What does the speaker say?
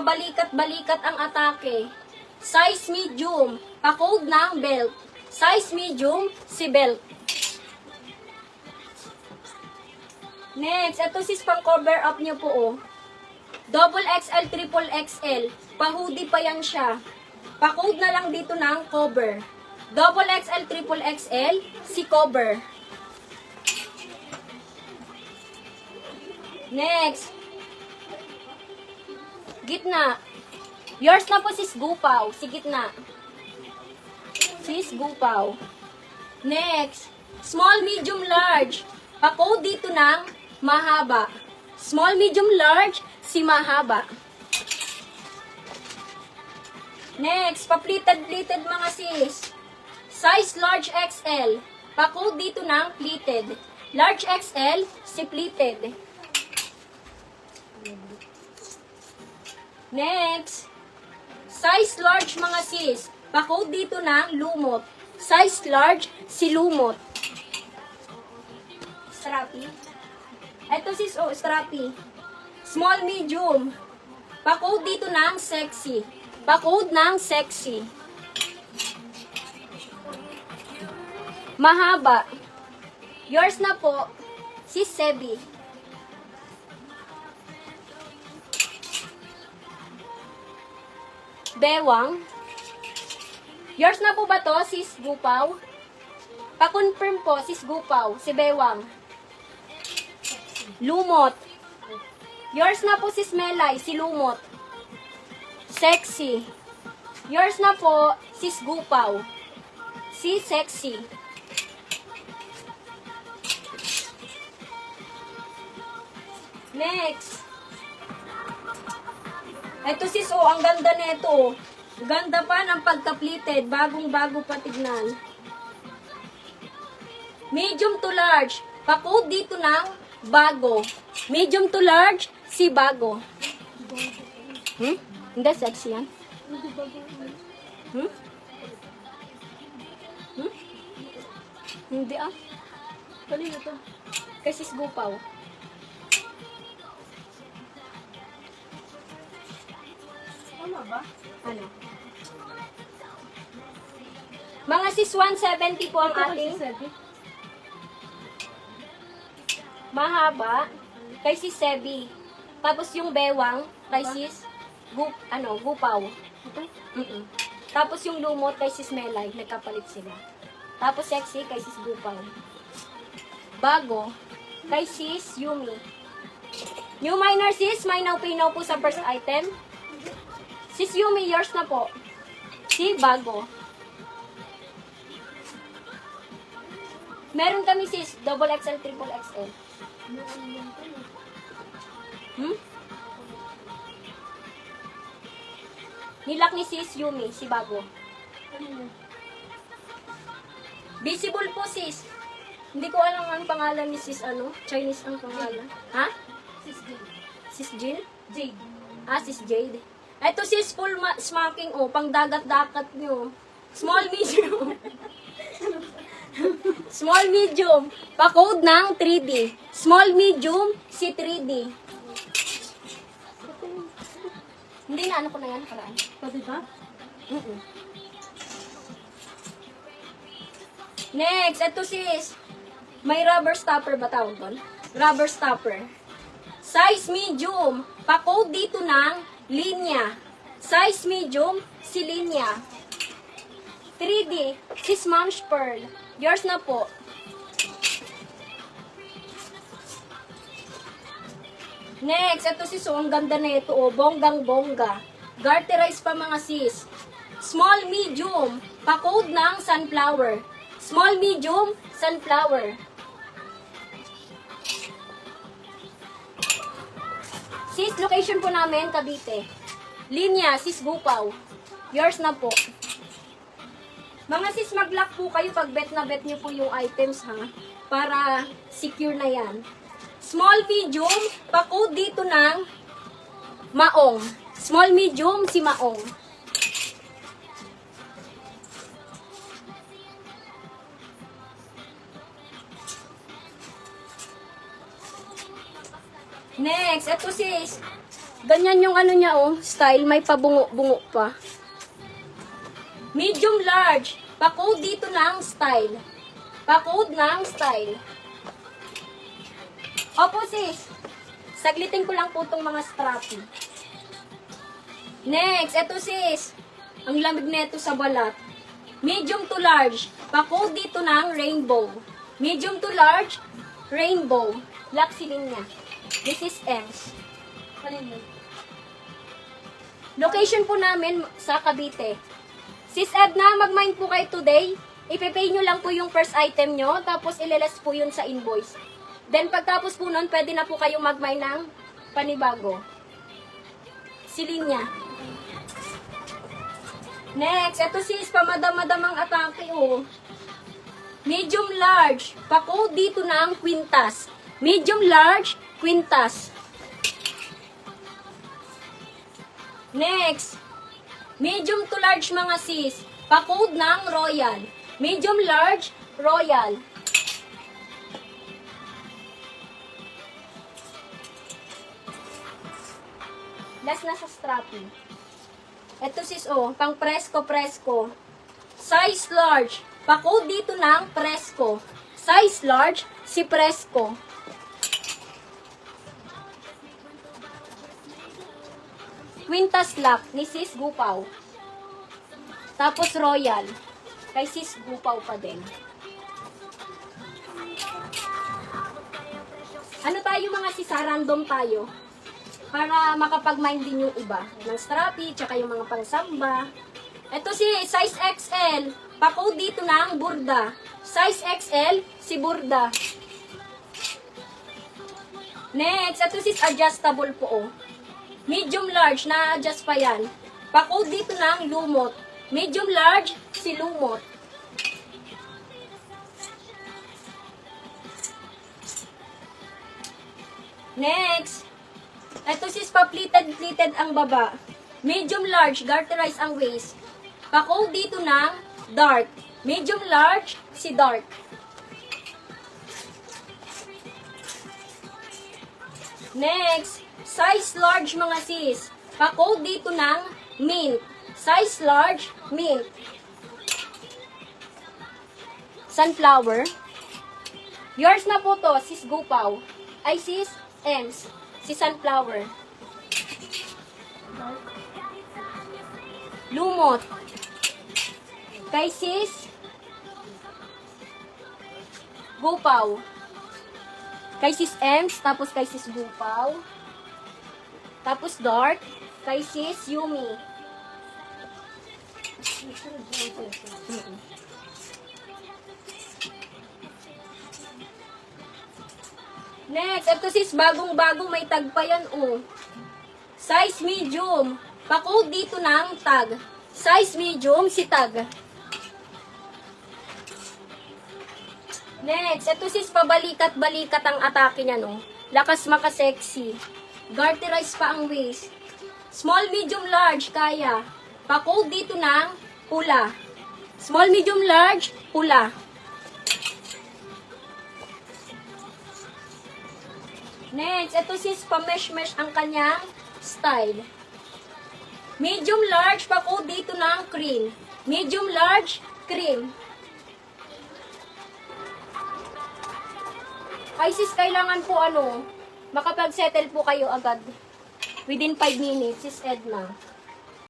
pabalikat-balikat ang atake. Size medium, pa-code ng belt. Size medium, si belt. Next, ito sis pang cover up nyo po oh. Double XL, triple XL. Pa-hoodie pa yan siya. Pa-code na lang dito ng cover. Double XL, triple XL, si cover. Next. Gitna. Yours na po sis Gupaw. Si gitna. Sis Gupaw. Next. Small, medium, large. Pa-code dito ng mahaba. Small, medium, large, si mahaba. Next. Pa-pleated mga sis. Size large XL. Pa-code dito ng pleated. Large XL, si pleated. Next. Size large mga sis. Pa-code dito ng lumot. Size large, si lumot. Strappy. Ito sis, oh, strappy. Small, medium. Pa-code dito ng sexy. Pa-code ng sexy. Mahaba. Yours na po, si Sebi. Bewang. Yours na po ba to, sis Gupaw? Pa-confirm po, sis Gupaw, si Bewang. Lumot. Yours na po, sis Melay, si Lumot. Sexy. Yours na po, sis Gupaw, si Sexy. Next. Ito sis, oh, ang ganda nito. Ganda pa ng pagka-pleated. Bagong-bago pa tignan. Medium to large. Pa-code dito ng bago. Medium to large, si bago. Hindi sexy yan? Hindi ah. Kanina to. Kay sis Gupaw. Ano ba? Ano? Mga sis 170 po ang ating mahaba kay sis Sebi. Tapos yung bewang kay sis Gupaw. Tapos yung lumot kay sis Melay, nagkapalit sila. Tapos sexy kay sis Gupaw. Bago kay sis Yumi. New minor sis, may now po sa first item. Sis Yumi, yours na po. Si bago. Meron kami sis, double XL, triple XL. Nilak ni sis Yumi, si bago. Visible po sis. Hindi ko alam ang pangalan ni sis Chinese ang pangalan. Ha? Sis Jade. Sis Jill? Jade. Ah, sis Jade. Ito sis full smacking oh, pang dagat-dagat nyo. Small medium. Small medium. Pa-code ng 3D. Small medium, si 3D. Hindi na ano ko na yan nakaraan. Pwede ba? Next, ito sis. May rubber stopper ba tawag doon? Rubber stopper. Size medium. Pa-code dito ng linya. Size medium, si linya. 3D, sis Mom's Pearl. Yours na po. Next, ito sis, ang ganda na ito. Oh, bonggang-bongga. Garterize pa mga sis. Small, medium. Pa-code ng sunflower. Small, medium, sunflower. Sis, location po namin, Cavite. Linya, sis Gupaw. Yours na po. Mga sis, mag-lock po kayo pag bet na bet niyo po yung items ha. Para secure na yan. Small, medium, pa-code dito ng maong. Small, medium, si maong. Next, ito sis. Ganyan yung ano niya, oh, style. May pabungo-bungo pa. Medium large. Pa-code dito ng style. Pa-code ng style. Opo, sis. Saglitin ko lang po itong mga strappy. Next, eto sis. Ang lamig neto sa balat. Medium to large. Pa-code dito ng rainbow. Medium to large, rainbow. Black ceiling niya. This is M's. Location po namin sa Cavite. Sis Edna, mag-mind po kayo today. Ipipay nyo lang po yung first item nyo, tapos ililas po yun sa invoice. Then pagtapos po nun, pwede na po kayong mag-mind ng panibago. Silinya. Next, eto sis, pamadam-madamang atake, oh. Medium large. Pa-code dito ng quintas. Medium large, quintas. Next, medium to large mga sis. Pa-code ng royal. Medium large, royal. Last na sa strappy. Ito sis, oh, pang presko. Size large. Pa-code dito ng presko. Size large, si presko. Quintas lock ni sis Gupaw. Tapos royal. Kay sis Gupaw pa din. Ano tayo mga sis, random tayo. Para makapag-mind din yung iba. Ng strappy, tsaka yung mga pangsamba. Ito si size XL. Pa-code dito ng burda. Size XL, si burda. Next, ito sis adjustable po, oh. Medium large, na-adjust pa yan. Pa-code dito ng lumot. Medium large, si lumot. Next, ito sis pa-pleated ang baba. Medium large, garterize ang waist. Pa-code dito ng dark. Medium large, si dark. Next, size large mga sis. Pa-code dito ng mint. Size large, mint. Sunflower. Yours na po to, sis Gupaw. Ay sis Ems. Si Sunflower. Lumot. Kay sis Gupaw. Kay sis Ems, tapos kay sis Gupaw. Tapos dark, kay sis Yumi. Next, ito sis, bagong-bagong may tag pa yan, oh. Size medium. Pa-code dito ng tag. Size medium, si tag. Next, ito sis, pabalikat-balikat ang atake niya, no. Lakas maka-sexy. Garterize pa ang waist. Small, medium, large, kaya. Pa-code dito ng pula. Small, medium, large, pula. Next, ito sis, pa-mesh-mesh ang kanyang style. Medium, large, pa-code dito ng cream. Medium, large, cream. Ay sis, kailangan po makapag-settle po kayo agad. Within 5 minutes, sis Edna.